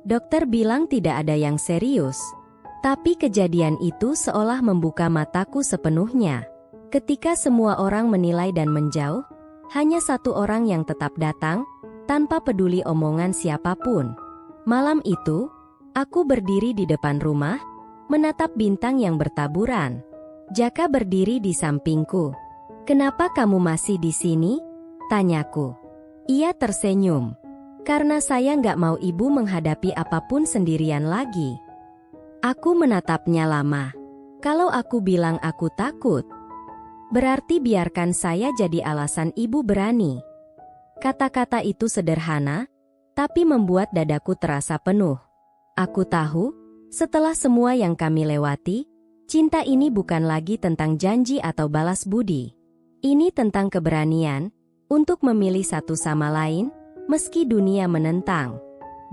Dokter bilang tidak ada yang serius. Tapi kejadian itu seolah membuka mataku sepenuhnya. Ketika semua orang menilai dan menjauh, hanya satu orang yang tetap datang, tanpa peduli omongan siapapun. Malam itu, aku berdiri di depan rumah, menatap bintang yang bertaburan. Jaka berdiri di sampingku. "Kenapa kamu masih di sini?" tanyaku. Ia tersenyum. "Karena saya nggak mau ibu menghadapi apapun sendirian lagi." Aku menatapnya lama. Kalau aku bilang aku takut, berarti biarkan saya jadi alasan ibu berani. Kata-kata itu sederhana, tapi membuat dadaku terasa penuh. Aku tahu, setelah semua yang kami lewati, cinta ini bukan lagi tentang janji atau balas budi. Ini tentang keberanian untuk memilih satu sama lain, meski dunia menentang.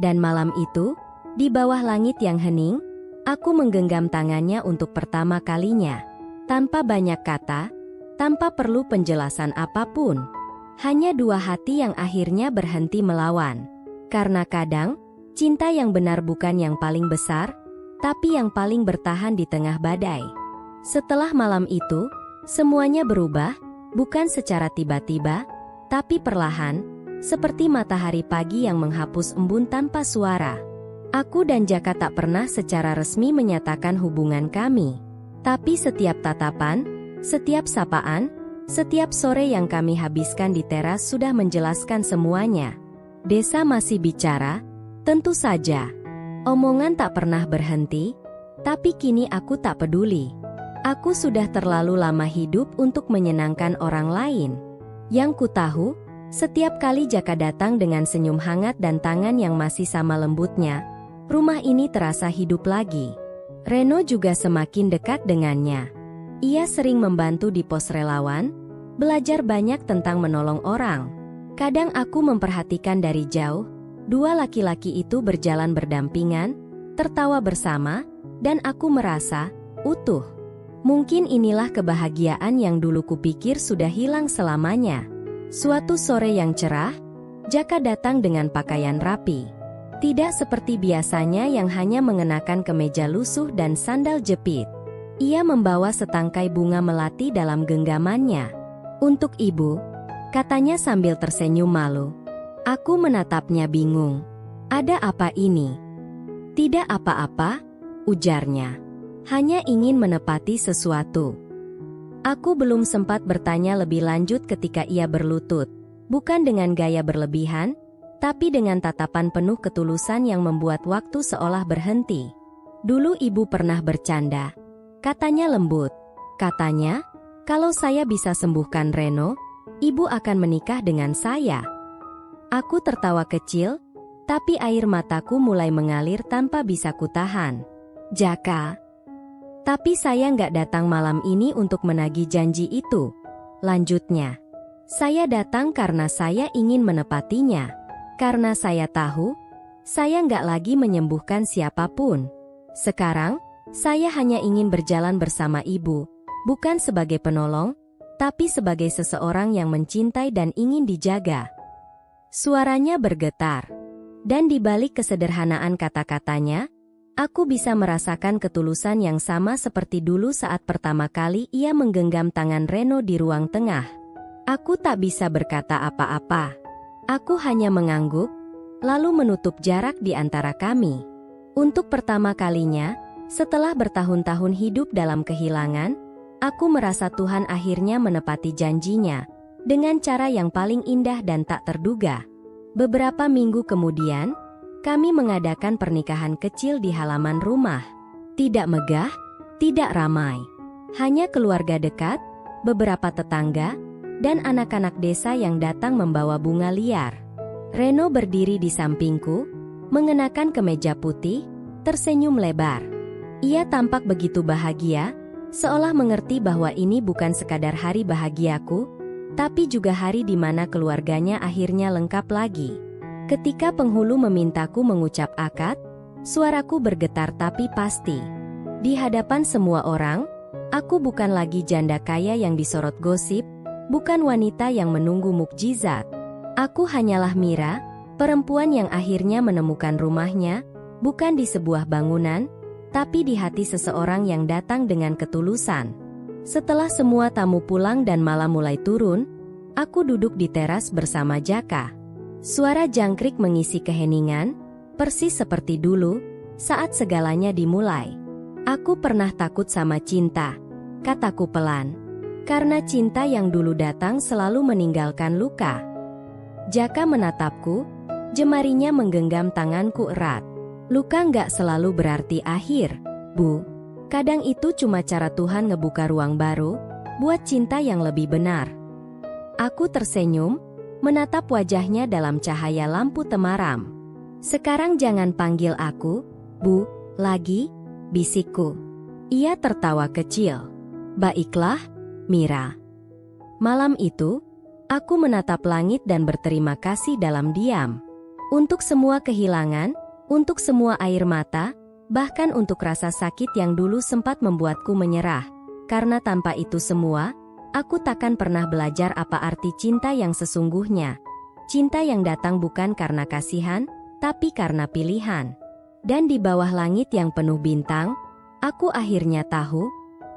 Dan malam itu, di bawah langit yang hening, aku menggenggam tangannya untuk pertama kalinya. Tanpa banyak kata, tanpa perlu penjelasan apapun. Hanya dua hati yang akhirnya berhenti melawan. Karena kadang, cinta yang benar bukan yang paling besar, tapi yang paling bertahan di tengah badai. Setelah malam itu, semuanya berubah, bukan secara tiba-tiba, tapi perlahan, seperti matahari pagi yang menghapus embun tanpa suara. Aku dan Jaka tak pernah secara resmi menyatakan hubungan kami. Tapi setiap tatapan, setiap sapaan, setiap sore yang kami habiskan di teras sudah menjelaskan semuanya. Desa masih bicara, tentu saja. Omongan tak pernah berhenti, tapi kini aku tak peduli. Aku sudah terlalu lama hidup untuk menyenangkan orang lain. Yang ku tahu, setiap kali Jaka datang dengan senyum hangat dan tangan yang masih sama lembutnya, rumah ini terasa hidup lagi. Reno juga semakin dekat dengannya. Ia sering membantu di pos relawan, belajar banyak tentang menolong orang. Kadang aku memperhatikan dari jauh, dua laki-laki itu berjalan berdampingan, tertawa bersama, dan aku merasa utuh. Mungkin inilah kebahagiaan yang dulu kupikir sudah hilang selamanya. Suatu sore yang cerah, Jaka datang dengan pakaian rapi. Tidak seperti biasanya yang hanya mengenakan kemeja lusuh dan sandal jepit. Ia membawa setangkai bunga melati dalam genggamannya. Untuk ibu, katanya sambil tersenyum malu. Aku menatapnya bingung. Ada apa ini? Tidak apa-apa, ujarnya. Hanya ingin menepati sesuatu. Aku belum sempat bertanya lebih lanjut ketika ia berlutut. Bukan dengan gaya berlebihan, tapi dengan tatapan penuh ketulusan yang membuat waktu seolah berhenti. Dulu ibu pernah bercanda. Katanya lembut. Katanya, kalau saya bisa sembuhkan Reno, ibu akan menikah dengan saya. Aku tertawa kecil, tapi air mataku mulai mengalir tanpa bisa kutahan. Jaka. Tapi saya nggak datang malam ini untuk menagih janji itu. Lanjutnya. Saya datang karena saya ingin menepatinya. Karena saya tahu, saya nggak lagi menyembuhkan siapapun. Sekarang, saya hanya ingin berjalan bersama ibu, bukan sebagai penolong, tapi sebagai seseorang yang mencintai dan ingin dijaga. Suaranya bergetar. Dan di balik kesederhanaan kata-katanya, aku bisa merasakan ketulusan yang sama seperti dulu saat pertama kali ia menggenggam tangan Reno di ruang tengah. Aku tak bisa berkata apa-apa. Aku hanya mengangguk, lalu menutup jarak di antara kami. Untuk pertama kalinya, setelah bertahun-tahun hidup dalam kehilangan, aku merasa Tuhan akhirnya menepati janjinya, dengan cara yang paling indah dan tak terduga. Beberapa minggu kemudian, kami mengadakan pernikahan kecil di halaman rumah. Tidak megah, tidak ramai. Hanya keluarga dekat, beberapa tetangga, dan anak-anak desa yang datang membawa bunga liar. Reno berdiri di sampingku, mengenakan kemeja putih, tersenyum lebar. Ia tampak begitu bahagia, seolah mengerti bahwa ini bukan sekadar hari bahagiaku, tapi juga hari di mana keluarganya akhirnya lengkap lagi. Ketika penghulu memintaku mengucap akad, suaraku bergetar tapi pasti. Di hadapan semua orang, aku bukan lagi janda kaya yang disorot gosip, bukan wanita yang menunggu mukjizat. Aku hanyalah Mira, perempuan yang akhirnya menemukan rumahnya, bukan di sebuah bangunan, tapi di hati seseorang yang datang dengan ketulusan. Setelah semua tamu pulang dan malam mulai turun, aku duduk di teras bersama Jaka. Suara jangkrik mengisi keheningan, persis seperti dulu, saat segalanya dimulai. Aku pernah takut sama cinta, kataku pelan. Karena cinta yang dulu datang selalu meninggalkan luka. Jaka menatapku, jemarinya menggenggam tanganku erat. Luka nggak selalu berarti akhir, Bu. Kadang itu cuma cara Tuhan ngebuka ruang baru, buat cinta yang lebih benar. Aku tersenyum, menatap wajahnya dalam cahaya lampu temaram. Sekarang jangan panggil aku, Bu, lagi, bisikku. Ia tertawa kecil. Baiklah, Mira. Malam itu, aku menatap langit dan berterima kasih dalam diam. Untuk semua kehilangan, untuk semua air mata, bahkan untuk rasa sakit yang dulu sempat membuatku menyerah. Karena tanpa itu semua, aku takkan pernah belajar apa arti cinta yang sesungguhnya. Cinta yang datang bukan karena kasihan, tapi karena pilihan. Dan di bawah langit yang penuh bintang, aku akhirnya tahu,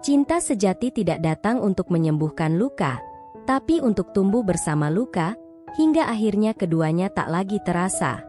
cinta sejati tidak datang untuk menyembuhkan luka, tapi untuk tumbuh bersama luka, hingga akhirnya keduanya tak lagi terasa.